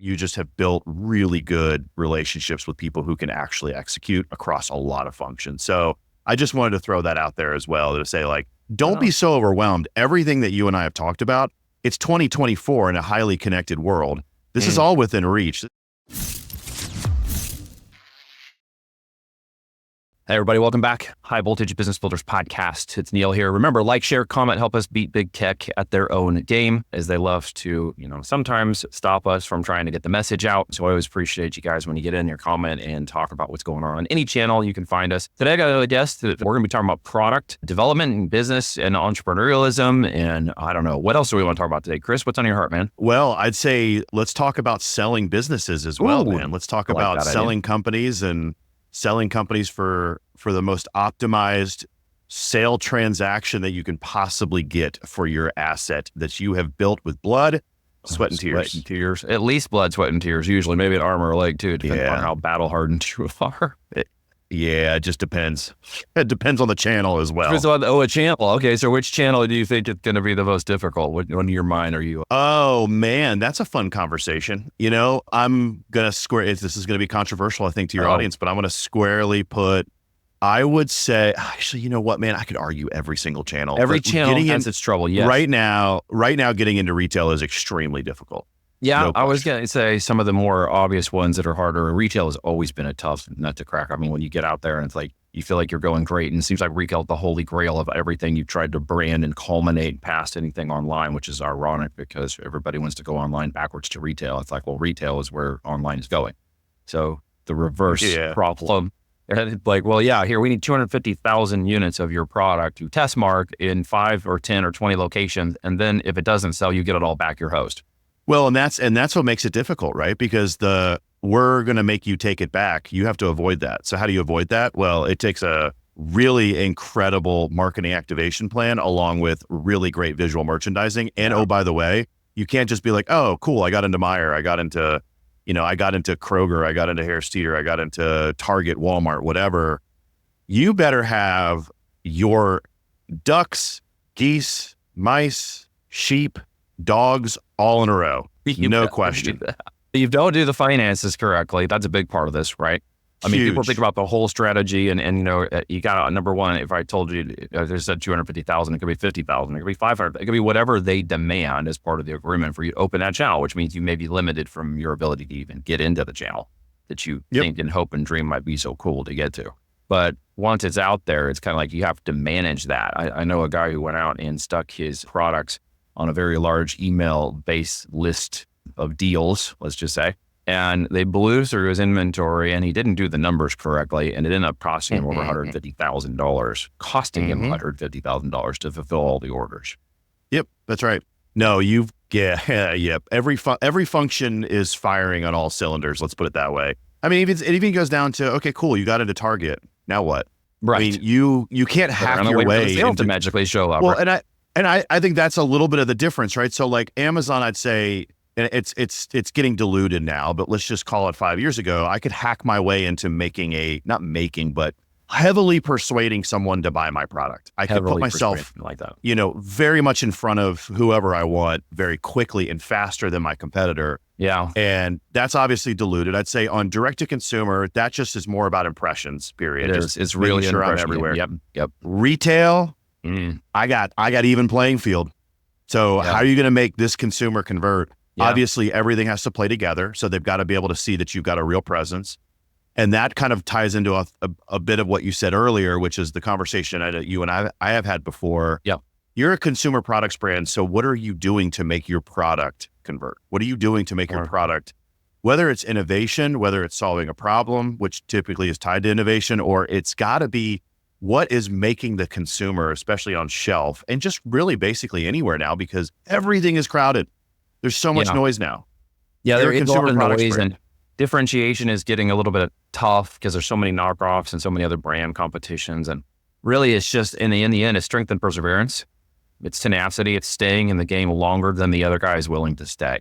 you just have built really good relationships with people who can actually execute across a lot of functions. So I just wanted to throw that out there as well to say, like, don't be so overwhelmed. Everything that you and I have talked about, it's 2024 in a highly connected world. This is all within reach. Hey, everybody, welcome back. High Voltage Business Builders Podcast. It's Neil here. Remember, like, share, comment, help us beat big tech at their own game, as they love to, sometimes stop us from trying to get the message out. So I always appreciate you guys when you get in your comment and talk about what's going on any channel you can find us. Today, I got a guest that we're going to be talking about product development and business and entrepreneurialism. And I don't know, what else do we want to talk about today? Chris, what's on your heart, man? Well, I'd say let's talk about selling businesses as well, man. Let's talk about selling companies and selling companies for the most optimized sale transaction that you can possibly get for your asset that you have built with blood, sweat, and tears. Sweat and tears. At least blood, sweat, and tears, usually. Maybe an arm or a leg, too, depending on how battle-hardened you are. It just depends. It depends on the channel as well. A channel. Okay, so which channel do you think is going to be the most difficult? What in your mind are you? Oh, man, that's a fun conversation. I'm going to this is going to be controversial, I think, to your audience, but I'm going to squarely put, I would say, actually, you know what, man, I could argue every single channel. Every channel has its trouble, yes. Right now, getting into retail is extremely difficult. Yeah, No I was going to say some of the more obvious ones that are harder. Retail has always been a tough nut to crack. I mean, when you get out there and it's like, you feel like you're going great, and it seems like retail is the holy grail of everything you've tried to brand and culminate past anything online, which is ironic because everybody wants to go online backwards to retail. It's like, well, retail is where online is going. So the reverse problem. And like, well, yeah, here we need 250,000 units of your product to test mark in 5 or 10 or 20 locations. And then if it doesn't sell, you get it all back your host. Well, and that's what makes it difficult, right? Because we're going to make you take it back. You have to avoid that. So how do you avoid that? Well, it takes a really incredible marketing activation plan along with really great visual merchandising. And oh, by the way, you can't just be like, oh, cool, I got into Meijer, I got into Kroger, I got into Harris Teeter, I got into Target, Walmart, whatever. You better have your ducks, geese, mice, sheep, dogs all in a row. No question. You don't do the finances correctly. That's a big part of this, right? I mean, people think about the whole strategy and you got number one, if I told you there's 250,000, it could be 50,000, it could be 500, it could be whatever they demand as part of the agreement for you to open that channel, which means you may be limited from your ability to even get into the channel that you think and hope and dream might be so cool to get to. But once it's out there, it's kind of like you have to manage that. I know a guy who went out and stuck his products on a very large email-based list of deals, let's just say. And they blew through his inventory and he didn't do the numbers correctly. And it ended up costing him over $150,000, costing him $150,000 to fulfill all the orders. Yep, that's right. No, every function is firing on all cylinders. Let's put it that way. I mean, it even goes down to, okay, cool, you got into Target. Now what? Right. I mean, you can't hack your way to magically show up. Well, right? And I think that's a little bit of the difference, right? So like Amazon, I'd say, and it's getting diluted now, but let's just call it 5 years ago, I could hack my way into but heavily persuading someone to buy my product. I could put myself like that, very much in front of whoever I want very quickly and faster than my competitor. Yeah. And that's obviously diluted. I'd say on direct to consumer, that just is more about impressions, period. It's really sure I'm everywhere. Yep. Retail, I got even playing field. So how are you going to make this consumer convert? Yeah. Obviously, everything has to play together. So they've got to be able to see that you've got a real presence. And that kind of ties into a bit of what you said earlier, which is the conversation you and I have had before. Yeah. You're a consumer products brand. So what are you doing to make your product convert? What are you doing to make your product, whether it's innovation, whether it's solving a problem, which typically is tied to innovation, or it's got to be what is making the consumer, especially on shelf and just really basically anywhere now, because everything is crowded. There's so much noise now. Yeah, there is a lot of noise, and differentiation is getting a little bit tough because there's so many knockoffs and so many other brand competitions. And really, it's just in the end, it's strength and perseverance. It's tenacity. It's staying in the game longer than the other guy is willing to stay.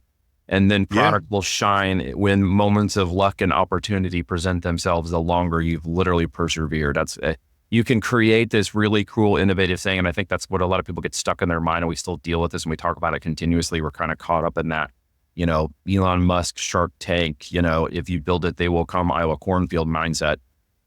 And then product will shine when moments of luck and opportunity present themselves. The longer you've literally persevered, you can create this really cool, innovative thing. And I think that's what a lot of people get stuck in their mind. And we still deal with this and we talk about it continuously. We're kind of caught up in that, Elon Musk Shark Tank, if you build it, they will come Iowa cornfield mindset.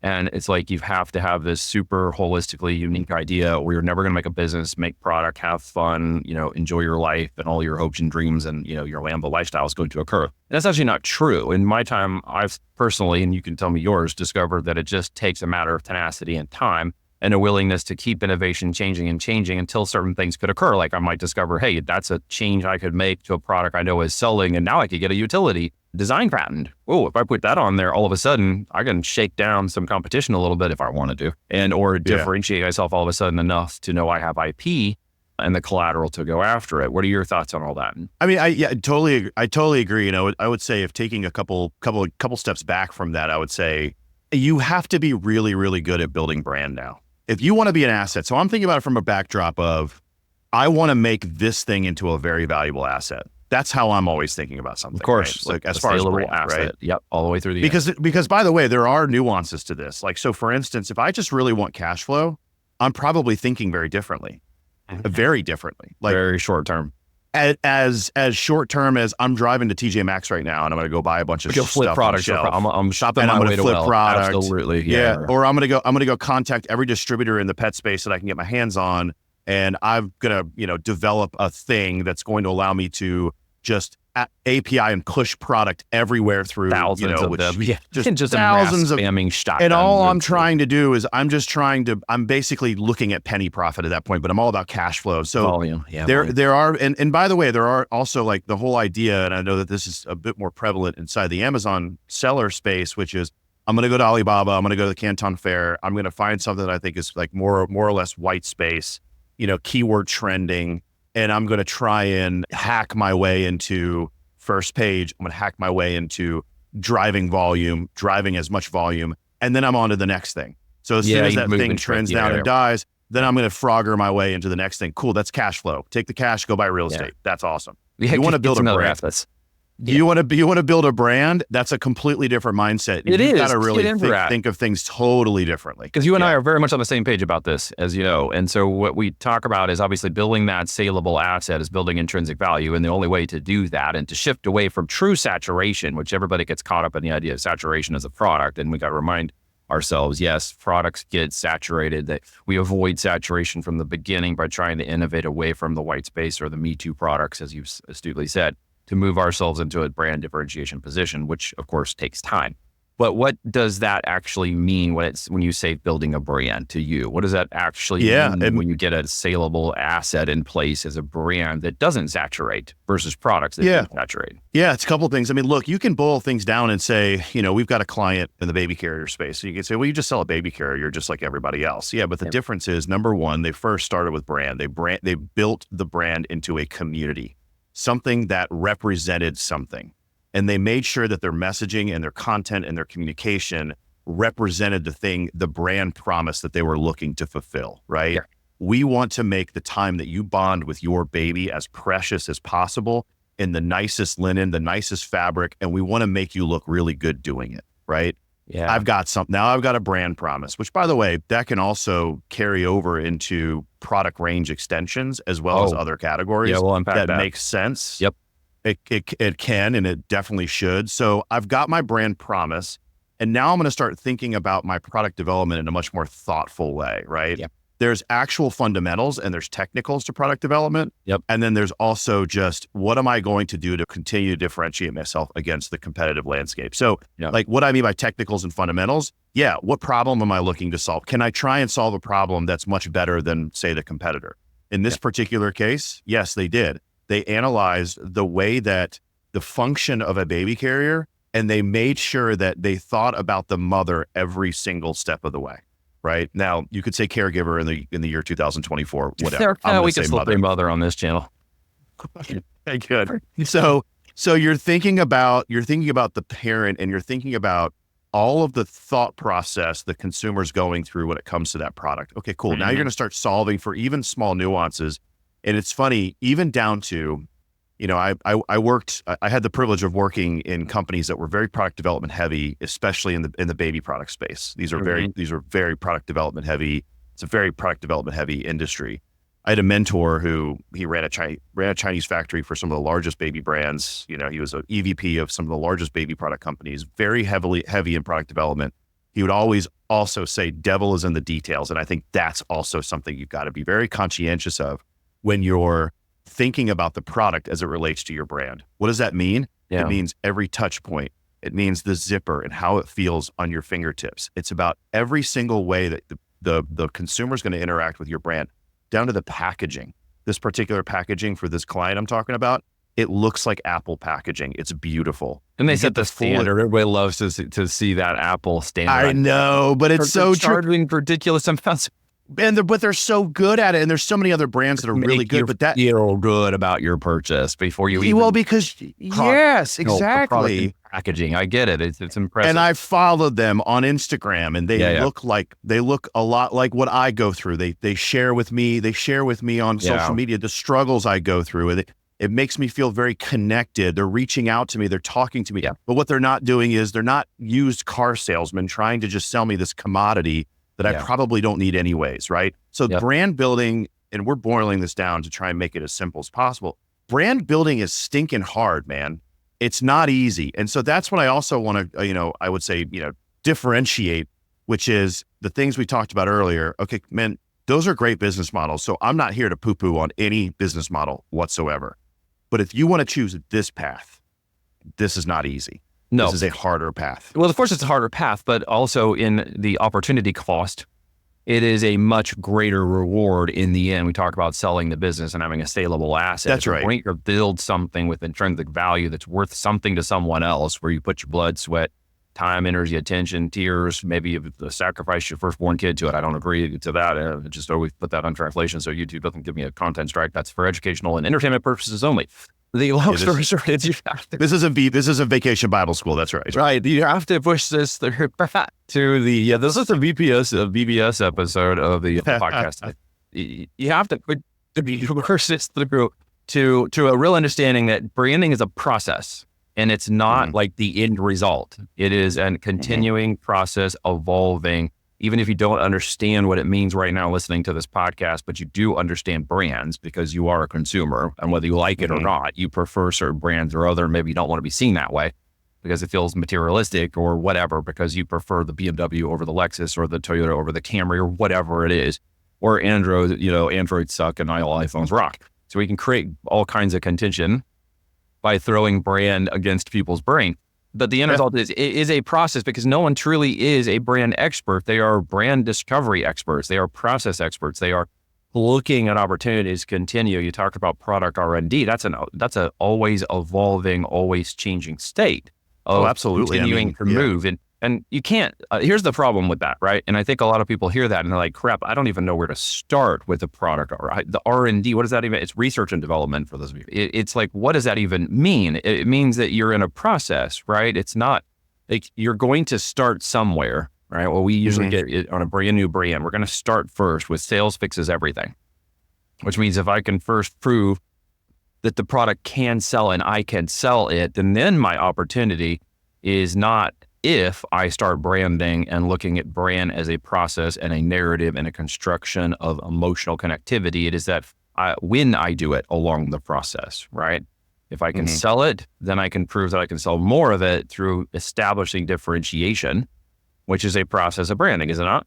And it's like, you have to have this super holistically unique idea where you're never going to make a business, make product, have fun, enjoy your life, and all your hopes and dreams and, your Lambo lifestyle is going to occur. And that's actually not true. In my time, I've personally, and you can tell me yours, discovered that it just takes a matter of tenacity and time and a willingness to keep innovation changing until certain things could occur. Like I might discover, hey, that's a change I could make to a product I know is selling, and now I could get a utility design patent. Oh, if I put that on there, all of a sudden I can shake down some competition a little bit if I wanted to, or differentiate myself all of a sudden enough to know I have IP and the collateral to go after it. What are your thoughts on all that? I mean, I totally agree. I would say, if taking a couple steps back from that, I would say you have to be really, really good at building brand now. If you want to be an asset, so I'm thinking about it from a backdrop of, I want to make this thing into a very valuable asset. That's how I'm always thinking about something. Of course, right? Like as far as brand, asset, right? Yep, all the way through the because by the way, there are nuances to this. Like, so for instance, if I just really want cash flow, I'm probably thinking very differently, like very short term. As short term as I'm driving to TJ Maxx right now, and I'm going to go buy a bunch of flip products. I'm shopping my way to flip product. Absolutely, yeah. Or I'm going to go contact every distributor in the pet space that I can get my hands on, and I'm going to develop a thing that's going to allow me to just API and push product everywhere through thousands of them. Yeah, just thousands of spamming shotguns. And all I'm trying to do is I'm basically looking at penny profit at that point, but I'm all about cash flow. So volume. Yeah, there are, and by the way, there are also like the whole idea, and I know that this is a bit more prevalent inside the Amazon seller space, which is, I'm going to go to Alibaba, I'm going to go to the Canton Fair, I'm going to find something that I think is like more or less white space, keyword trending, and I'm going to try and hack my way into first page. I'm going to hack my way into driving as much volume, and then I'm on to the next thing. So as soon as that thing trends down and dies, then I'm going to Frogger my way into the next thing. Cool, that's cash flow. Take the cash, go buy real estate. That's awesome. You want to build a brand. You want to build a brand. That's a completely different mindset. You've got to really think of things totally differently. Because you and I are very much on the same page about this, as you know. And so what we talk about is obviously building that saleable asset is building intrinsic value. And the only way to do that and to shift away from true saturation, which everybody gets caught up in the idea of saturation as a product. And we got to remind ourselves, yes, products get saturated, that we avoid saturation from the beginning by trying to innovate away from the white space or the Me Too products, as you've astutely said, to move ourselves into a brand differentiation position, which of course takes time. But what does that actually mean when you say building a brand to you? What does that actually mean when you get a saleable asset in place as a brand that doesn't saturate versus products that do saturate? Yeah, it's a couple of things. I mean, look, you can boil things down and say, we've got a client in the baby carrier space. So you can say, well, you just sell a baby carrier. You're just like everybody else. Yeah, but the difference is, number one, they first started with brand. They built the brand into a community, something that represented something. And they made sure that their messaging and their content and their communication represented the brand promise that they were looking to fulfill, right? Yeah. We want to make the time that you bond with your baby as precious as possible, in the nicest linen, the nicest fabric, and we want to make you look really good doing it, right? Yeah. I've got a brand promise, which, by the way, that can also carry over into product range extensions as well as other categories. Yeah, we'll unpack that. Makes sense. Yep. It can, and it definitely should. So I've got my brand promise, and now I'm going to start thinking about my product development in a much more thoughtful way, right? Yep. There's actual fundamentals and there's technicals to product development. Yep. And then there's also just, what am I going to do to continue to differentiate myself against the competitive landscape? So like, what I mean by technicals and fundamentals, what problem am I looking to solve? Can I try and solve a problem that's much better than, say, the competitor? In this particular case, yes, they did. They analyzed the way that the function of a baby carrier, and they made sure that they thought about the mother every single step of the way. Right now, you could say caregiver in the year 2024, whatever. We can still say mother on this channel. Okay, good. So you're thinking about the parent, and you're thinking about all of the thought process the consumer's going through when it comes to that product. Okay, cool. Mm-hmm. Now you're going to start solving for even small nuances. And it's funny, even down to, I had the privilege of working in companies that were very product development heavy, especially in the baby product space. These are very product development heavy. It's a very product development heavy industry. I had a mentor who he ran a Chinese factory for some of the largest baby brands. You know, he was an EVP of some of the largest baby product companies, very heavy in product development. He would always also say, devil is in the details. And I think that's also something you've got to be very conscientious of when you're thinking about the product as it relates to your brand. What does that mean? Yeah. It means every touch point. It means the zipper and how it feels on your fingertips. It's about every single way that the consumer is going to interact with your brand, down to the packaging. This particular packaging for this client I'm talking about, it looks like Apple packaging. It's beautiful. And they set the standard. Everybody loves to see that Apple standard. I know, but it's so charging ridiculous amounts. But they're so good at it, and there's so many other brands that are really good. But that you're good about your purchase before you even. Well, because yes, exactly. Packaging, I get it. It's impressive. And I followed them on Instagram, and they look a lot like what I go through. They share with me. They share with me on social media the struggles I go through, and it makes me feel very connected. They're reaching out to me. They're talking to me. Yeah. But what they're not doing is they're not used car salesmen trying to just sell me this commodity that I probably don't need anyways, right? So brand building, and we're boiling this down to try and make it as simple as possible. Brand building is stinking hard, man. It's not easy. And so that's what I also want to, I would say, differentiate, which is the things we talked about earlier. Okay, man, those are great business models. So I'm not here to poo-poo on any business model whatsoever. But if you want to choose this path, this is not easy. No. This is a harder path. Well, of course, it's a harder path, but also in the opportunity cost, it is a much greater reward in the end. We talk about selling the business and having a saleable asset. That's right. When you build something with intrinsic value that's worth something to someone else, where you put your blood, sweat, time, energy, attention, tears, maybe you sacrifice your firstborn kid to it. I don't agree to that. Just always put that on translation so YouTube doesn't give me a content strike. That's for educational and entertainment purposes only. The long story short is this is a vacation Bible school. That's right. Right. You have to push this through to the this is a VBS episode of the podcast. You have to push this through to a real understanding that branding is a process, and it's not like the end result. It is a continuing process, evolving. Even if you don't understand what it means right now listening to this podcast, but you do understand brands because you are a consumer, and whether you like it or not, you prefer certain brands or other. Maybe you don't want to be seen that way because it feels materialistic or whatever, because you prefer the BMW over the Lexus or the Toyota over the Camry or whatever it is, or Androids suck and all iPhones rock. So we can create all kinds of contention by throwing brand against people's brain. But the end result is a process, because no one truly is a brand expert. They are brand discovery experts. They are process experts. They are looking at opportunities to continue. You talked about product R&D. That's a always evolving, always changing state of absolutely continuing to move. And you can't, here's the problem with that, right? And I think a lot of people hear that and they're like, crap, I don't even know where to start with the product. The R&D, what does that even, it's research and development for those of you. It's like, what does that even mean? It means that you're in a process, right? It's not like you're going to start somewhere, right? Well, we usually get it on a brand new brand. We're going to start first with sales fixes everything, which means if I can first prove that the product can sell and I can sell it, then my opportunity is not if I start branding and looking at brand as a process and a narrative and a construction of emotional connectivity. It is that when I do it along the process, right? If I can sell it, then I can prove that I can sell more of it through establishing differentiation, which is a process of branding, is it not?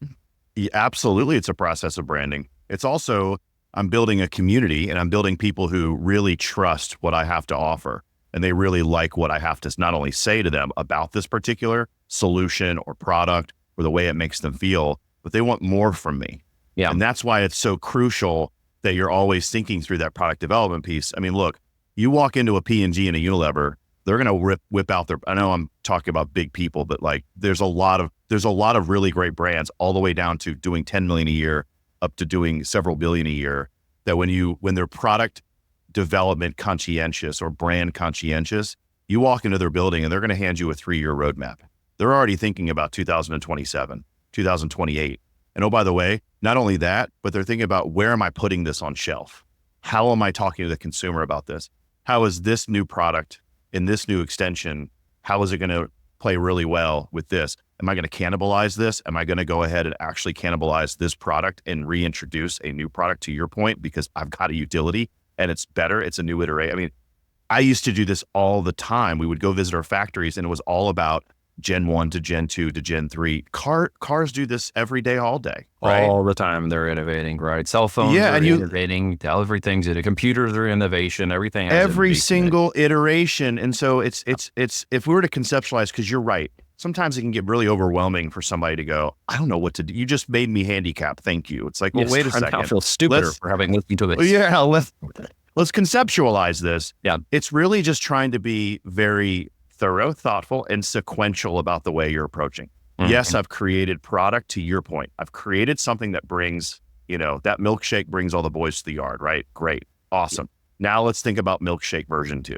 Yeah, absolutely. It's a process of branding. It's also, I'm building a community and I'm building people who really trust what I have to offer. And they really like what I have to not only say to them about this particular solution or product or the way it makes them feel, but they want more from me. Yeah. And that's why it's so crucial that you're always thinking through that product development piece. I mean, look, you walk into a P&G and a Unilever, they're going to whip out their, I know I'm talking about big people, but like there's a lot of really great brands all the way down to doing 10 million a year up to doing several billion a year, that when they're product development conscientious or brand conscientious, you walk into their building and they're going to hand you a 3-year roadmap. They're already thinking about 2027, 2028. And oh, by the way, not only that, but they're thinking about, where am I putting this on shelf? How am I talking to the consumer about this? How is this new product in this new extension, how is it going to play really well with this? Am I going to cannibalize this? Am I going to go ahead and actually cannibalize this product and reintroduce a new product, to your point, because I've got a utility and it's better. It's a new iteration. I mean, I used to do this all the time. We would go visit our factories and it was all about Gen 1 to Gen 2 to Gen 3. Cars do this every day, all day, right? All the time they're innovating, right? Cell phones are innovating. Everything's in computers are innovation. Everything. Every single iteration. And so it's if we were to conceptualize, because you're right, sometimes it can get really overwhelming for somebody to go, I don't know what to do. You just made me handicapped. Thank you. It's like, well, wait a second. I feel stupider for having listened to this. Yeah, let's conceptualize this. Yeah. It's really just trying to be very thorough, thoughtful, and sequential about the way you're approaching. Mm-hmm. Yes, I've created product, to your point. I've created something that brings, that milkshake brings all the boys to the yard, right? Great. Awesome. Now let's think about milkshake version 2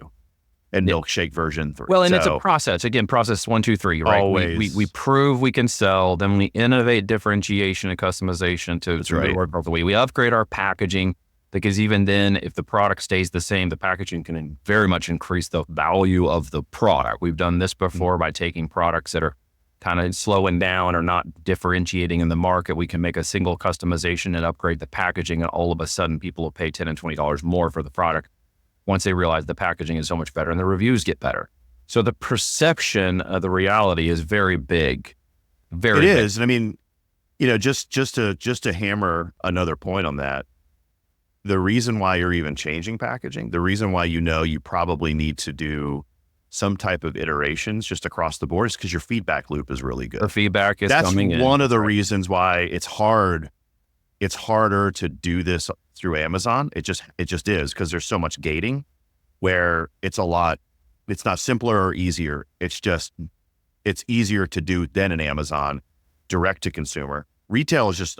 and milkshake version 3. Well, and it's a process. Again, process 1, 2, 3, right? Always. We prove we can sell, then we innovate differentiation and customization to really work both the way. We upgrade our packaging, because even then, if the product stays the same, the packaging can very much increase the value of the product. We've done this before by taking products that are kind of slowing down or not differentiating in the market. We can make a single customization and upgrade the packaging, and all of a sudden people will pay $10 and $20 more for the product once they realize the packaging is so much better and the reviews get better. So the perception of the reality is very big. Very big. It is. And I mean, just to hammer another point on that, the reason why you're even changing packaging, the reason why you probably need to do some type of iterations just across the board is because your feedback loop is really good. The feedback is That's coming in. That's one of the reasons why it's hard. It's harder to do this through Amazon. It just is, because there's so much gating where it's not simpler or easier. It's easier to do than in Amazon direct to consumer. Retail is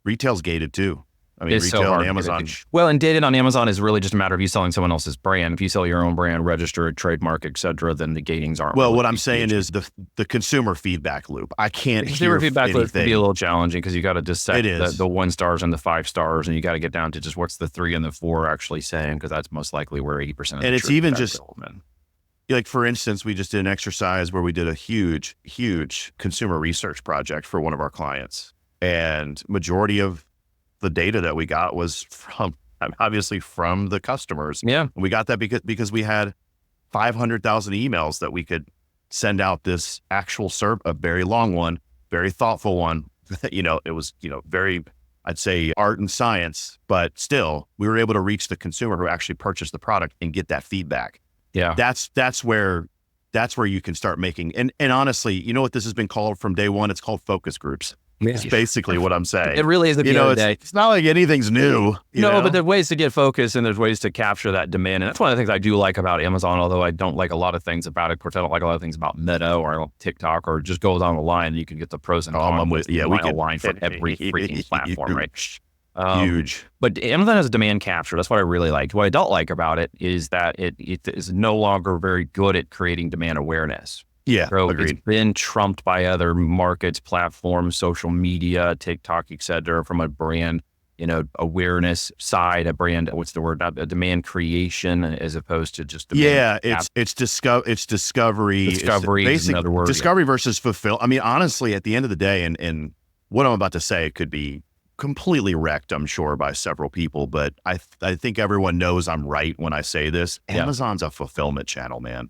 retail's gated too. It's retail so hard on Amazon. Well, and dated on Amazon is really just a matter of you selling someone else's brand. If you sell your own brand, registered, trademark, et cetera, then the gatings aren't. Well, what I'm saying is the consumer feedback loop. I can't hear feedback anything. loop can be a little challenging because you got to dissect the 1 stars and the 5 stars, and you got to get down to just what's the 3 and the 4 actually saying, because that's most likely where 80% of the it's even just like, for instance, we just did an exercise where we did a huge consumer research project for one of our clients, and majority of the data that we got was obviously from the customers. Yeah. And we got that because we had 500,000 emails that we could send out this actual a very long one, very thoughtful one. It was, very, I'd say, art and science, but still we were able to reach the consumer who actually purchased the product and get that feedback. Yeah. That's where you can start making, and honestly, what this has been called from day one? It's called focus groups. It's basically what I'm saying. It really is. It's not like anything's new. But there's ways to get focused and there's ways to capture that demand. And that's one of the things I do like about Amazon, although I don't like a lot of things about it. Of course, I don't like a lot of things about Meta or TikTok, or just goes down the line. You can get the pros and cons. We can align for every freaking platform, right? Huge. But Amazon has a demand capture. That's what I really like. What I don't like about it is that it is no longer very good at creating demand awareness. Yeah, so agreed. It's been trumped by other markets, platforms, social media, TikTok, et cetera, from a brand, awareness side, a brand, a demand creation, as opposed to just demand. Yeah, it's discovery. Discovery is another word. Discovery versus fulfill. I mean, honestly, at the end of the day, and what I'm about to say could be completely wrecked, I'm sure, by several people, but I think everyone knows I'm right when I say this. Amazon's a fulfillment channel, man.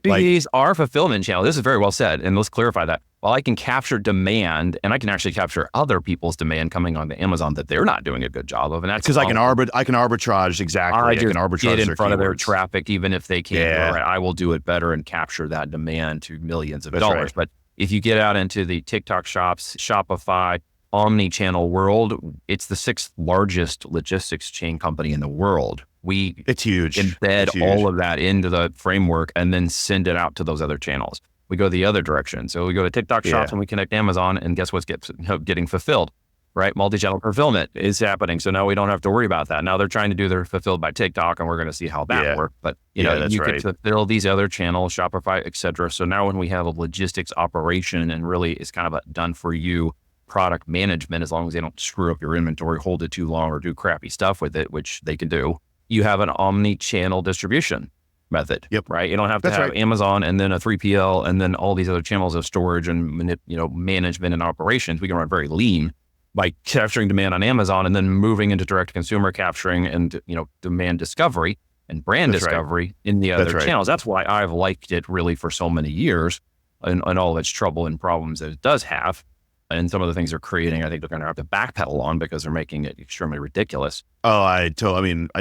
These are fulfillment channel. This is very well said. And let's clarify that. While I can capture demand, and I can actually capture other people's demand coming on to Amazon that they're not doing a good job of. And that's because I can arbitrage. Exactly. I can arbitrage get in their front keywords. of their traffic, even if they can't. Yeah. Right, I will do it better and capture that demand to millions of dollars. Right. But if you get out into the TikTok shops, Shopify, Omnichannel world, it's the 6th largest logistics chain company in the world. It's huge. Embed all of that into the framework and then send it out to those other channels. We go the other direction. So we go to TikTok shops and we connect Amazon, and guess what's getting fulfilled, right? Multi-channel fulfillment is happening. So now we don't have to worry about that. Now they're trying to do their fulfilled by TikTok, and we're going to see how that works. But you can fulfill these other channels, Shopify, et cetera. So now when we have a logistics operation, and really it's kind of a done for you product management, as long as they don't screw up your inventory, hold it too long, or do crappy stuff with it, which they can do. You have an omni-channel distribution. method. Yep. Right. You don't have to have Amazon and then a 3PL and then all these other channels of storage and management and operations. We can run very lean by capturing demand on Amazon and then moving into direct to consumer capturing and demand discovery and brand discovery in the other channels. That's why I've liked it really for so many years and all of its trouble and problems that it does have. And some of the things they're creating, I think they're going to have to backpedal on because they're making it extremely ridiculous. Oh, I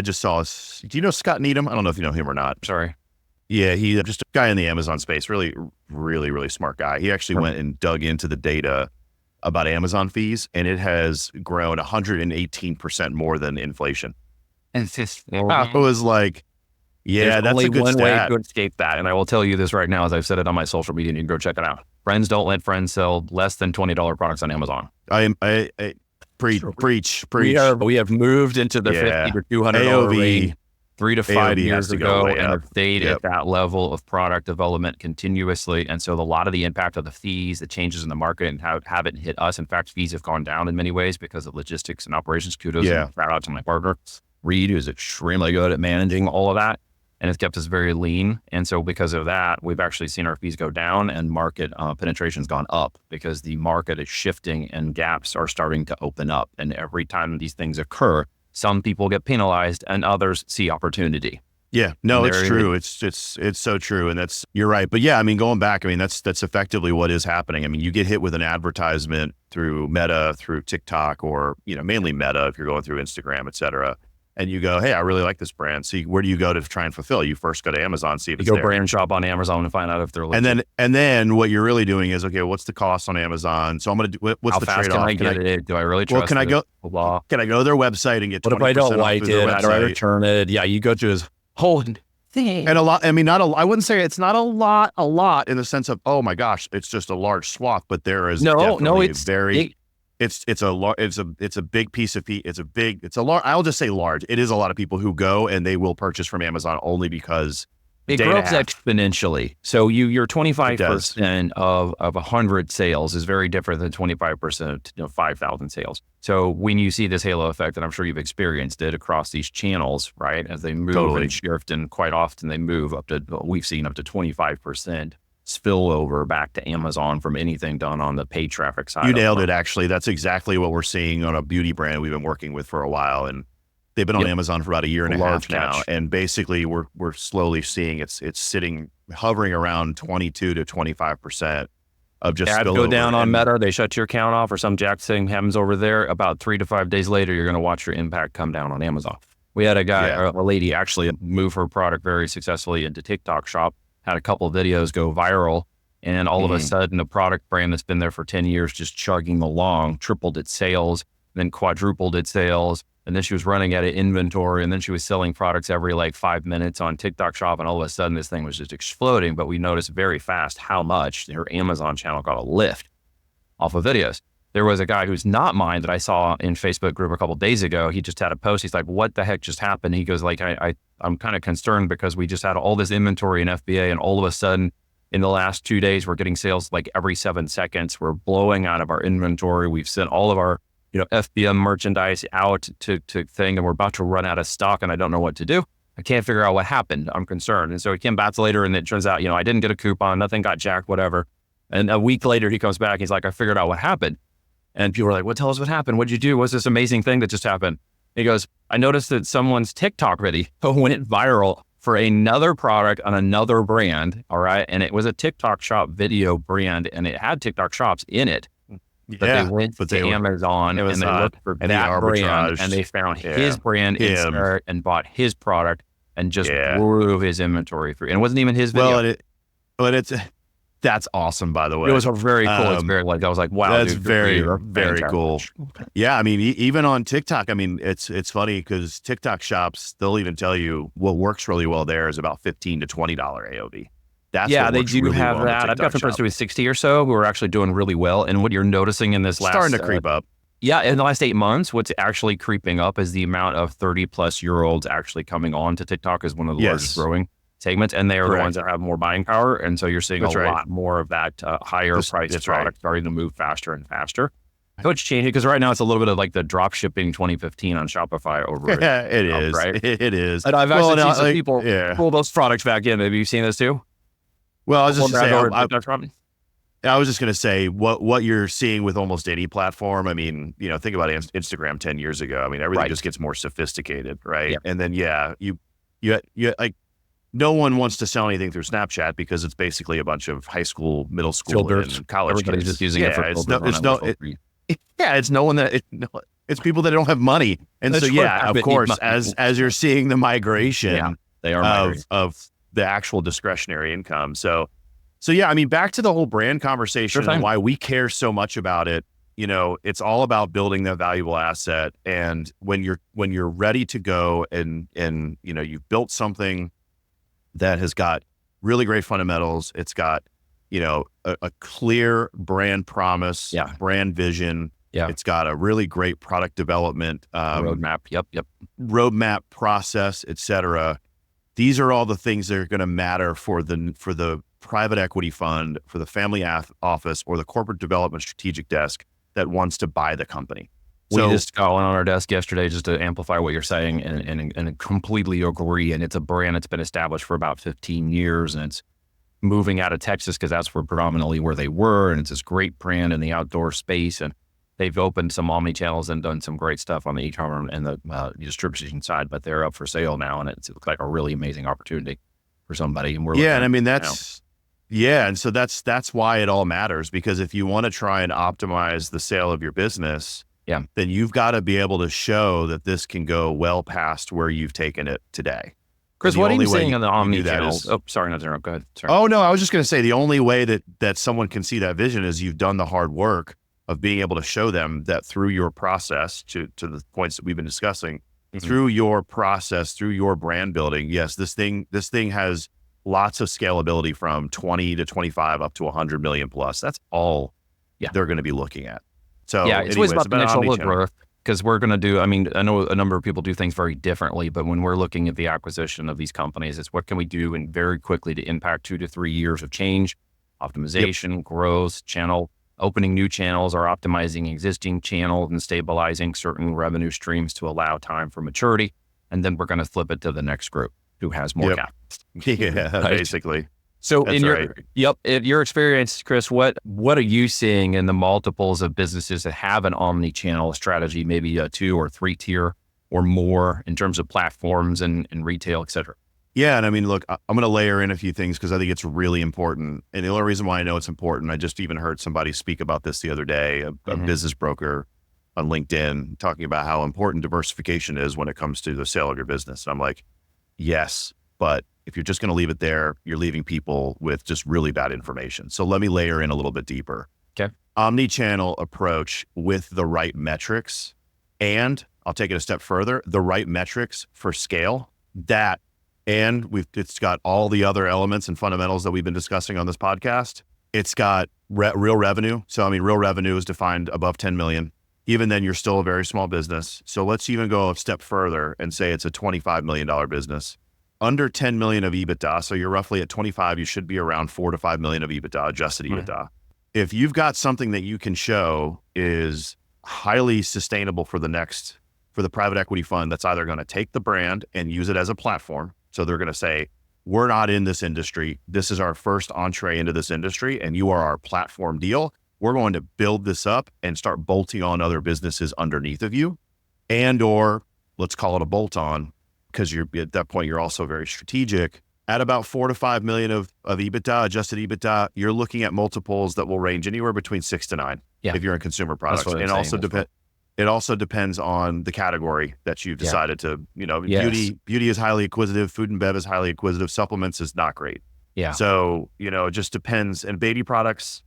just saw, do you know Scott Needham? I don't know if you know him or not. Sorry. Yeah, he's just a guy in the Amazon space, really, really, really smart guy. He actually went and dug into the data about Amazon fees, and it has grown 118% more than inflation. And it's just, I was like, yeah, that's a good one stat. way to escape that. And I will tell you this right now, as I've said it on my social media, and you can go check it out. Friends don't let friends sell less than $20 products on Amazon. I preach. We have moved into the $50 to $200 range 3 to 5 years ago and have stayed at that level of product development continuously. And so a lot of the impact of the fees, the changes in the market and how haven't hit us. In fact, fees have gone down in many ways because of logistics and operations. Kudos and shout out to my partner, Reed, who's extremely good at managing all of that. And it's kept us very lean. And so because of that, we've actually seen our fees go down and market penetration's gone up because the market is shifting and gaps are starting to open up. And every time these things occur, some people get penalized and others see opportunity. Yeah, no, it's true. It's so true. And you're right. But yeah, I mean, going back, I mean, that's effectively what is happening. I mean, you get hit with an advertisement through Meta, through TikTok, or, mainly Meta if you're going through Instagram, et cetera. And you go, hey, I really like this brand. So where do you go to try and fulfill? You first go to Amazon, see if it's there. You go brand shop on Amazon and find out if they're legit. And then what you're really doing is, okay, what's the cost on Amazon? So I'm going to do, what's the trade-off? How fast can I get it? Do I really trust it? Can I go to their website and get 20% off? What if I don't like it? How do I return it? Yeah, you go to his whole thing. And I wouldn't say it's not a lot in the sense of, oh my gosh, it's just a large swath, but there is it's a big piece of I'll just say large. It is a lot of people who go and they will purchase from Amazon only because it grows exponentially. So your 25% of 100 sales is very different than 25% of 5,000 sales. So when you see this halo effect, and I'm sure you've experienced it across these channels, right? As they move and shift, and quite often they move we've seen up to 25% spillover back to Amazon from anything done on the paid traffic side. You nailed it, actually. That's exactly what we're seeing on a beauty brand we've been working with for a while. And they've been on Amazon for about a year and a half now. And basically we're slowly seeing it's hovering around 22 to 25% of just spillover. Go down on Meta, they shut your account off or some jack thing happens over there. About 3 to 5 days later, you're going to watch your impact come down on Amazon. We had a lady actually move her product very successfully into TikTok shop. Had a couple of videos go viral, and all of a sudden a product brand that's been there for 10 years just chugging along, tripled its sales, then quadrupled its sales, and then she was running out of inventory, and then she was selling products every 5 minutes on TikTok shop, and all of a sudden this thing was just exploding. But we noticed very fast how much her Amazon channel got a lift off of videos. There was a guy who's not mine that I saw in Facebook group a couple of days ago. He just had a post. He's like, what the heck just happened? He goes I'm kind of concerned because we just had all this inventory in FBA, and all of a sudden in the last 2 days, we're getting sales every 7 seconds. We're blowing out of our inventory. We've sent all of our, FBM merchandise out to thing, and we're about to run out of stock, and I don't know what to do. I can't figure out what happened. I'm concerned. And so he came back later, and it turns out, I didn't get a coupon. Nothing got jacked, whatever. And a week later, he comes back. He's like, I figured out what happened. And people are like, well, tell us what happened. What'd you do? What's this amazing thing that just happened? He goes, I noticed that someone's TikTok video went viral for another product on another brand. All right. And it was a TikTok shop video brand, and it had TikTok shops in it. But they went to Amazon and they looked for that brand, and they found his brand and bought his product and just blew his inventory through. And it wasn't even his video. Well, that's awesome, by the way. It was a very cool experience. I was like, wow, that's very cool. Yeah. I mean, even on TikTok, I mean, it's funny because TikTok shops, they'll even tell you what works really well there is about $15 to $20 AOV. They do really have that. I've got some friends doing 60 or so who are actually doing really well. And what you're noticing in this starting to creep up. Yeah. In the last 8 months, what's actually creeping up is the amount of 30-plus-year-olds actually coming on to TikTok is one of the largest growing segments, and they are the ones that have more buying power. And so you're seeing a lot more of that higher priced product starting to move faster and faster. So it's changing because right now it's a little bit of like the drop shipping 2015 on Shopify over. Yeah, it Trump, is. right? It is. And I've actually seen some people yeah. pull those products back in. Have you seen this too? Well, I was just saying, I was just going to say what you're seeing with almost any platform. I mean, think about Instagram 10 years ago. I mean, everything just gets more sophisticated, right? Yep. And then, you like, no one wants to sell anything through Snapchat because it's basically a bunch of high school, middle school, and college Everybody's kids. just using it for it's people that don't have money. And so, of course, as you're seeing the migration they are of the actual discretionary income. So yeah, I mean, back to the whole brand conversation and why we care so much about it. It's all about building that valuable asset. And when you're ready to go and you've built something that has got really great fundamentals, it's got, a clear brand promise, brand vision. Yeah. It's got a really great product development roadmap. Yep. Roadmap process, et cetera. These are all the things that are going to matter for the private equity fund, for the family office, or the corporate development strategic desk that wants to buy the company. We just got one on our desk yesterday just to amplify what you're saying and completely agree. And it's a brand that's been established for about 15 years, and it's moving out of Texas because that's predominantly where they were. And it's this great brand in the outdoor space. And they've opened some omnichannels and done some great stuff on the e-commerce and the distribution side, but they're up for sale now. And it looks like a really amazing opportunity for somebody. And and so that's why it all matters, because if you want to try and optimize the sale of your business, then you've got to be able to show that this can go well past where you've taken it today. Chris, what are you saying on the omnichannel? Sorry, not to interrupt. Go ahead. Sorry. Oh, no, I was just going to say the only way that someone can see that vision is you've done the hard work of being able to show them that through your process, to the points that we've been discussing, through your process, through your brand building, yes, this thing has lots of scalability from 20 to 25 up to 100 million plus. That's all they're going to be looking at. So it's always about the initial growth, because we're going to do, I know a number of people do things very differently, but when we're looking at the acquisition of these companies, it's what can we do and very quickly to impact 2 to 3 years of change, optimization, growth, channel, opening new channels, or optimizing existing channels and stabilizing certain revenue streams to allow time for maturity. And then we're going to flip it to the next group who has more capital. Basically. So in your experience, Chris, what are you seeing in the multiples of businesses that have an omni-channel strategy, maybe a 2 or 3 tier or more in terms of platforms and retail, et cetera? Yeah. And I mean, look, I'm going to layer in a few things because I think it's really important. And the only reason why I know it's important, I just even heard somebody speak about this the other day, a business broker on LinkedIn talking about how important diversification is when it comes to the sale of your business. And I'm like, yes, but if you're just going to leave it there, you're leaving people with just really bad information. So let me layer in a little bit deeper. Okay. Omnichannel approach with the right metrics, and I'll take it a step further, the right metrics for scale, it's got all the other elements and fundamentals that we've been discussing on this podcast. It's got real revenue. So, I mean, real revenue is defined above 10 million. Even then, you're still a very small business. So let's even go a step further and say it's a $25 million business. Under 10 million of EBITDA, so you're roughly at 25, you should be around 4 to 5 million of EBITDA, adjusted EBITDA. If you've got something that you can show is highly sustainable for the private equity fund that's either going to take the brand and use it as a platform. So they're going to say, we're not in this industry. This is our first entree into this industry, and you are our platform deal. We're going to build this up and start bolting on other businesses underneath of you, or let's call it a bolt on, because you're at that point, you're also very strategic. At about 4 to 5 million of EBITDA, adjusted EBITDA, you're looking at multiples that will range anywhere between 6 to 9 if you're in consumer products. And it also depends on the category that you've decided to, beauty is highly acquisitive, food and bev is highly acquisitive, supplements is not great. Yeah. So, it just depends. And baby products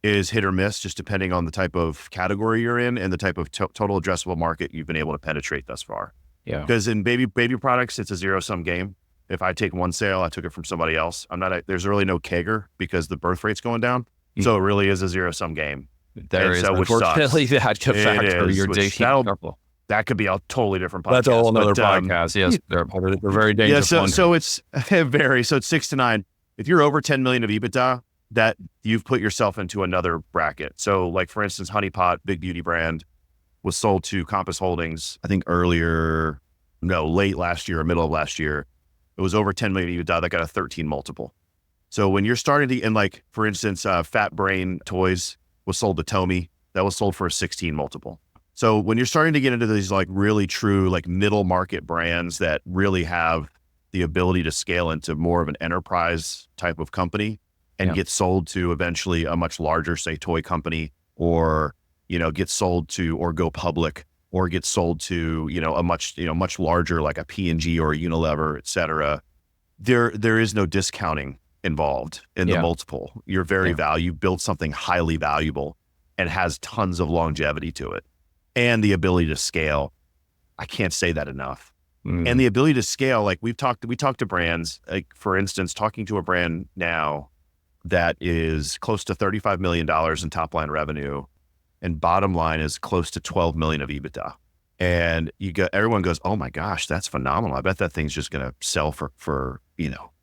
is hit or miss, just depending on the type of category you're in and the type of total addressable market you've been able to penetrate thus far. Yeah. Because in baby products, it's a zero-sum game. If I take one sale, I took it from somebody else. There's really no CAGR because the birth rate's going down. So it really is a zero-sum game. There is, unfortunately, that could factor your that could be a totally different podcast. That's a whole other podcast. Yes, they're very dangerous. So it's very, so it's 6 to 9. If you're over 10 million of EBITDA, that you've put yourself into another bracket. So like, for instance, Honey Pot, big beauty brand, was sold to Compass Holdings, I think late last year or middle of last year. It was over 10 million EBITDA. That got a 13 multiple. So when you're starting to, and like, for instance, Fat Brain Toys was sold to Tomy. That was sold for a 16 multiple. So when you're starting to get into these like really true, like middle market brands that really have the ability to scale into more of an enterprise type of company and get sold to eventually a much larger, say, toy company, or, get sold to, or go public, or get sold to, a much larger, like a P&G or a Unilever, et cetera, there is no discounting involved in the multiple. You're very you build something highly valuable and has tons of longevity to it, and the ability to scale. I can't say that enough. And the ability to scale, like we talked to brands, like for instance, talking to a brand now that is close to $35 million in top line revenue, and bottom line is close to 12 million of EBITDA. And everyone goes, oh my gosh, that's phenomenal. I bet that thing's just going to sell for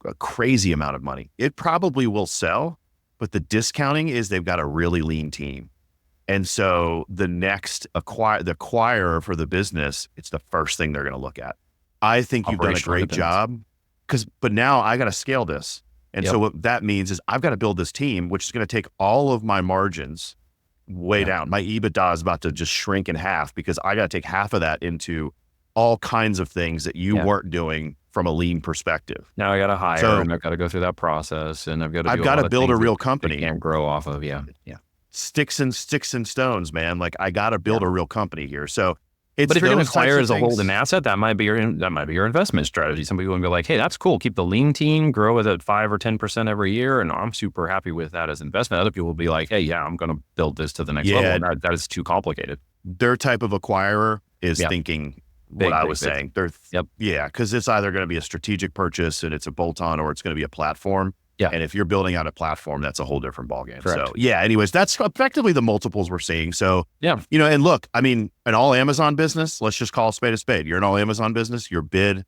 a crazy amount of money. It probably will sell, but the discounting is they've got a really lean team. And so the next acquirer for the business, it's the first thing they're going to look at. I think you've done a great job, but now I got to scale this. And so what that means is I've got to build this team, which is going to take all of my margins way down. My EBITDA is about to just shrink in half because I got to take half of that into all kinds of things that you weren't doing from a lean perspective. Now I got to hire, and I've got to go through that process, and I've got to build a real company and grow off of. Sticks and stones, man. Like I got to build a real company here. So it's, but if you're going to acquire as a holding asset, that might be your investment strategy. Some people will be like, hey, that's cool. Keep the lean team, grow it at 5 or 10% every year, and I'm super happy with that as investment. Other people will be like, hey, yeah, I'm going to build this to the next level. And that is too complicated. Their type of acquirer is thinking what I was saying. Because it's either going to be a strategic purchase and it's a bolt-on, or it's going to be a platform. Yeah. And if you're building out a platform, that's a whole different ballgame. Correct. So anyways, that's effectively the multiples we're seeing. So, and look, I mean, an all Amazon business, let's just call a spade a spade. You're an all Amazon business, your bid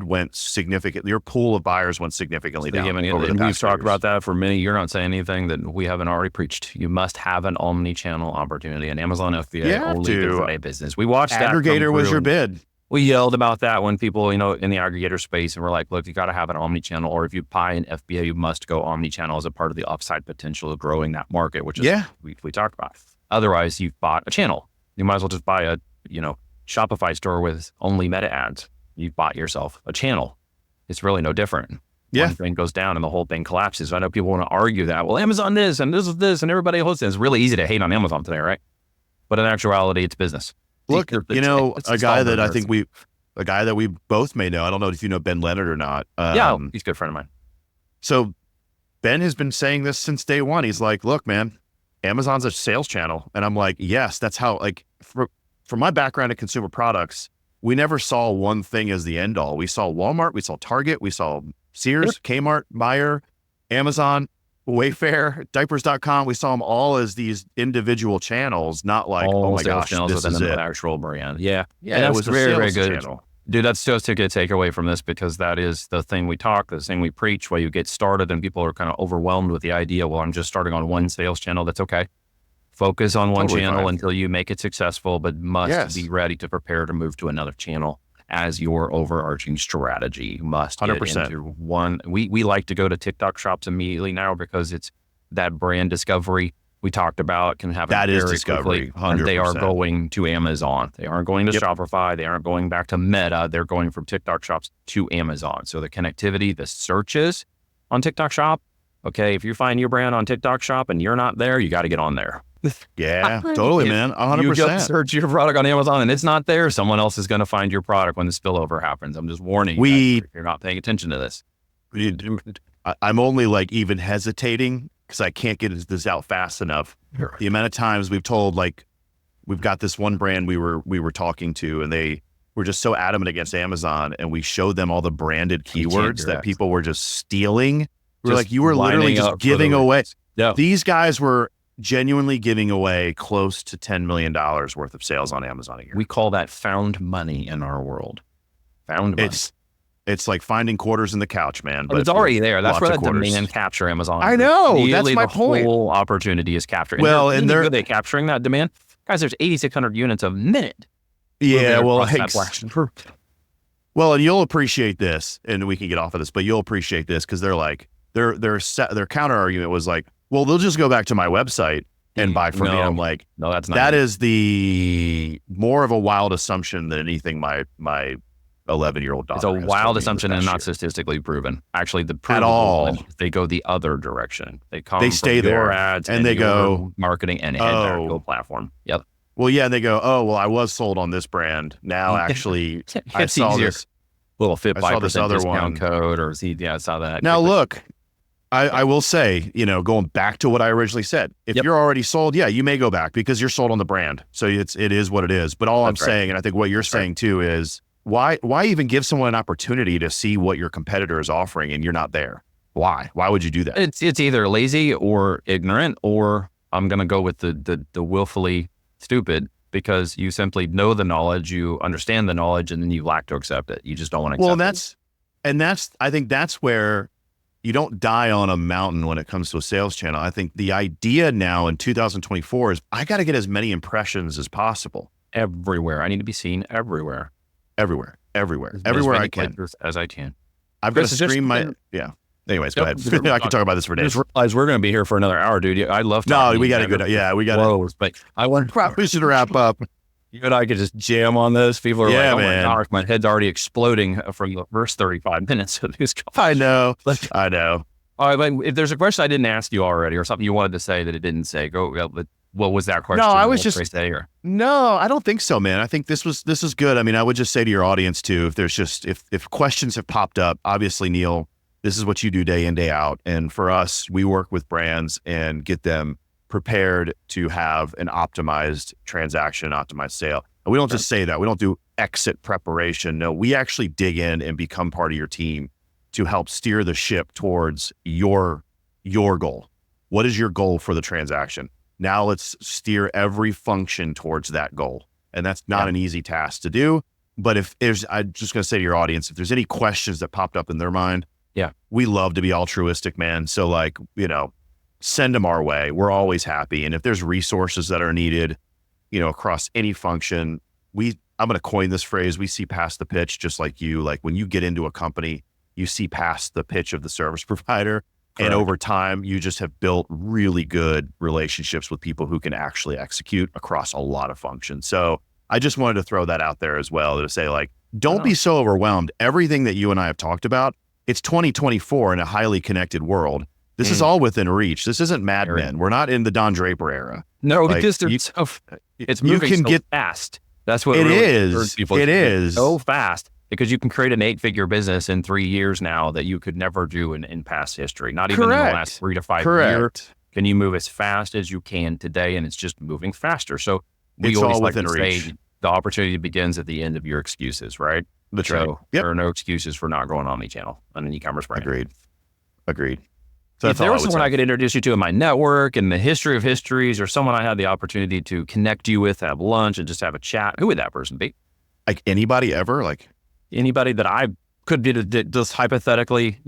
went significantly, your pool of buyers went significantly down. And we've talked about that for many. You're not saying anything that we haven't already preached. You must have an omni-channel opportunity, and Amazon FBA only does a business. We watched that. Aggregator was your bid. We yelled about that when people, in the aggregator space, and we're like, look, you got to have an omni-channel, or if you buy an FBA, you must go omni-channel as a part of the upside potential of growing that market, which is we talked about. Otherwise, you've bought a channel. You might as well just buy a, Shopify store with only meta ads. You've bought yourself a channel. It's really no different. One thing goes down and the whole thing collapses. I know people want to argue that, well, Amazon this and this is this and everybody else. It's really easy to hate on Amazon today, right? But in actuality, it's business. Look, a guy that we both may know. I don't know if you know Ben Leonard or not. He's a good friend of mine. So Ben has been saying this since day one. He's like, look, man, Amazon's a sales channel. And I'm like, yes, that's how, like, from my background in consumer products, we never saw one thing as the end all. We saw Walmart, we saw Target, we saw Sears, Kmart, Meijer, Amazon, Wayfair, diapers.com. We saw them all as these individual channels, not like, all oh my gosh, this is it. Actual brand. Yeah. And it was very, very good. Channel. Dude, that's just a good takeaway from this, because that is the thing we talk, the thing we preach, where you get started and people are kind of overwhelmed with the idea, well, I'm just starting on one sales channel. That's okay. Focus on one channel until you make it successful, but must be ready to prepare to move to another channel as your overarching strategy. You must 100% into one. We like to go to TikTok shops immediately now because it's that brand discovery we talked about can happen. That is discovery. 100%. And they are going to Amazon. They aren't going to Shopify. They aren't going back to Meta. They're going from TikTok shops to Amazon. So the connectivity, the searches on TikTok shop. Okay, if you find your brand on TikTok shop and you're not there, you got to get on there. Yeah, totally, man. 100%. You go search your product on Amazon and it's not there, someone else is going to find your product when the spillover happens. I'm just warning you if you're not paying attention to this. I'm only like even hesitating because I can't get this out fast enough. Sure. The amount of times we've told, like, we've got this one brand we were talking to, and they were just so adamant against Amazon, and we showed them all the branded keywords that people were just stealing. We're like, you were literally just giving away. Yeah. These guys were genuinely giving away close to $10 million worth of sales on Amazon a year. We call that found money in our world. Found money. It's like finding quarters in the couch, man. But it's already there. That's where that quarters. demand capture Amazon. I know. Really That's my the point. whole opportunity is captured. Well, and they're good at capturing that demand. Guys, there's 8,600 units a minute. Yeah, well, well, and you'll appreciate this, and we can get off of this, but you'll appreciate this because they're like, their counter argument was like, well, they'll just go back to my website and buy from me. I'm like, no, that's not. That is the more of a wild assumption than anything my 11-year-old daughter. It's a wild assumption and not statistically proven. Actually, at all. They go the other direction. They stay there. Your ads and they go marketing and their Go platform. Yep. Well, yeah, and they go, oh, well, I was sold on this brand. Now, actually, I saw this little fit 5% discount one code, or I saw that. Now, look, I will say, going back to what I originally said, if you're already sold, yeah, you may go back because you're sold on the brand. So it is what it is. But all I'm saying, and I think what you're saying too, is why even give someone an opportunity to see what your competitor is offering and you're not there? Why would you do that? It's either lazy or ignorant, or I'm going to go with the willfully stupid, because you simply know the knowledge, you understand the knowledge, and then you lack to accept it. You just don't want to accept it. I think that's where you don't die on a mountain when it comes to a sales channel. I think the idea now in 2024 is I got to get as many impressions as possible. Everywhere. I need to be seen everywhere. Everywhere I can. As I can. I've got to stream Anyways, go ahead. I can talk about this for days. I just realized we're going to be here for another hour, dude. I love talking. No, we got to go. Yeah, we got to. But I want we should wrap up. You and I could just jam on this. People are like, oh man. my gosh, my head's already exploding from the first 35 minutes of this call. I know. I know. All right, but if there's a question I didn't ask you already, or something you wanted to say that it didn't say, go. What was that question? No, I was just No, I don't think so, man. I think this is good. I mean, I would just say to your audience too, if there's just if questions have popped up, obviously, Neil, this is what you do day in, day out. And for us, we work with brands and get them prepared to have an optimized transaction, optimized sale. And we don't just say that. We don't do exit preparation. No, we actually dig in and become part of your team to help steer the ship towards your goal. What is your goal for the transaction? Now let's steer every function towards that goal. And that's not an easy task to do. But I'm just going to say to your audience, if there's any questions that popped up in their mind, we love to be altruistic, man. So send them our way. We're always happy. And if there's resources that are needed, across any function, I'm going to coin this phrase. We see past the pitch, just like you. Like when you get into a company, you see past the pitch of the service provider. Correct. And over time, you just have built really good relationships with people who can actually execute across a lot of functions. So I just wanted to throw that out there as well to say, don't be so overwhelmed. Everything that you and I have talked about, it's 2024 in a highly connected world. This is all within reach. This isn't Mad Men. We're not in the Don Draper era. No, because it's moving fast. That's what it really is. It is so fast because you can create an 8-figure business in 3 years now that you could never do in past history. Not even in the last 3 to 5 years. Can you move as fast as you can today? And it's just moving faster. So we always like to say the opportunity begins at the end of your excuses, right? That's right. There are no excuses for not going omnichannel on an e-commerce brand. Agreed. So if there was someone I could introduce you to in my network and the history of histories, or someone I had the opportunity to connect you with, have lunch and just have a chat, who would that person be? Like anybody ever? Like anybody that I could be just hypothetically,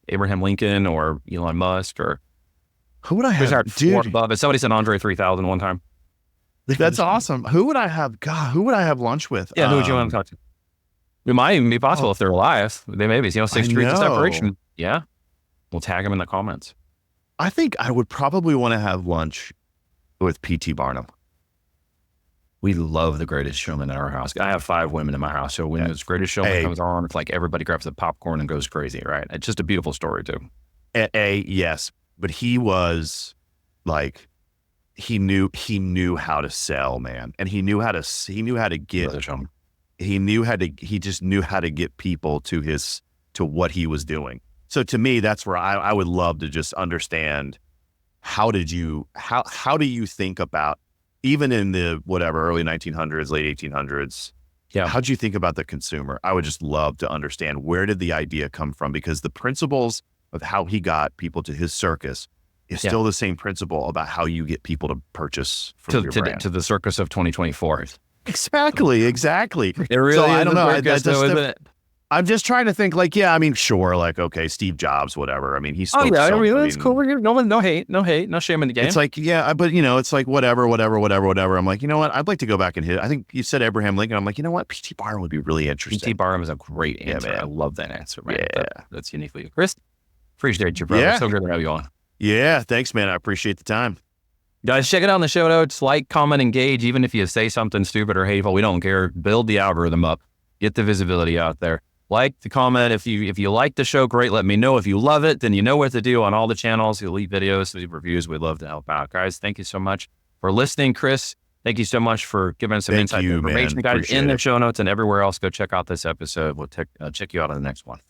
Abraham Lincoln or Elon Musk, or who would I have? Dude, above it. Somebody said Andre 3000 one time. That's awesome. Who would I have? God, who would I have lunch with? Yeah, who would you want to talk to? It might even be possible if they're alive. They may be, 6 degrees of separation. Yeah. We'll tag them in the comments. I think I would probably want to have lunch with P.T. Barnum. We love The Greatest Showman at our house. I have 5 women in my house. So when this Greatest Showman comes on, it's like everybody grabs the popcorn and goes crazy, right? It's just a beautiful story too. Yes. But he was like, he knew how to sell, man. And he knew how to get, he just knew how to get people to what he was doing. So to me, that's where I would love to just understand how do you think about, even in the early 1900s, late 1800s, how'd you think about the consumer? I would just love to understand, where did the idea come from? Because the principles of how he got people to his circus is still the same principle about how you get people to purchase from your brand. To the circus of 2024. Exactly. It really is. I don't know. Circus, isn't it? I'm just trying to think like, yeah, I mean, sure. Like, okay, Steve Jobs, whatever. I mean, he spoke. I mean, that's cool. No hate, no shame in the game. It's like, yeah, but it's like whatever. I'm like, you know what? I'd like to go back and hit. I think you said Abraham Lincoln. I'm like, you know what? P.T. Barnum would be really interesting. P.T. Barnum is a great answer. Yeah, man. I love that answer, man. Yeah. That's uniquely Chris. Appreciate you, brother. Yeah. So good to have you on. Yeah, thanks, man. I appreciate the time. Guys, check it out in the show notes. Like, comment, engage. Even if you say something stupid or hateful, we don't care. Build the algorithm up. Get the visibility out there. Like the comment. If you like the show, great. Let me know. If you love it, then you know what to do on all the channels. You leave videos, leave reviews. We'd love to help out. Guys, thank you so much for listening. Chris, thank you so much for giving us some insight and information. Man. Guys, Appreciate in the it. show notes and everywhere else, go check out this episode. We'll check you out on the next one.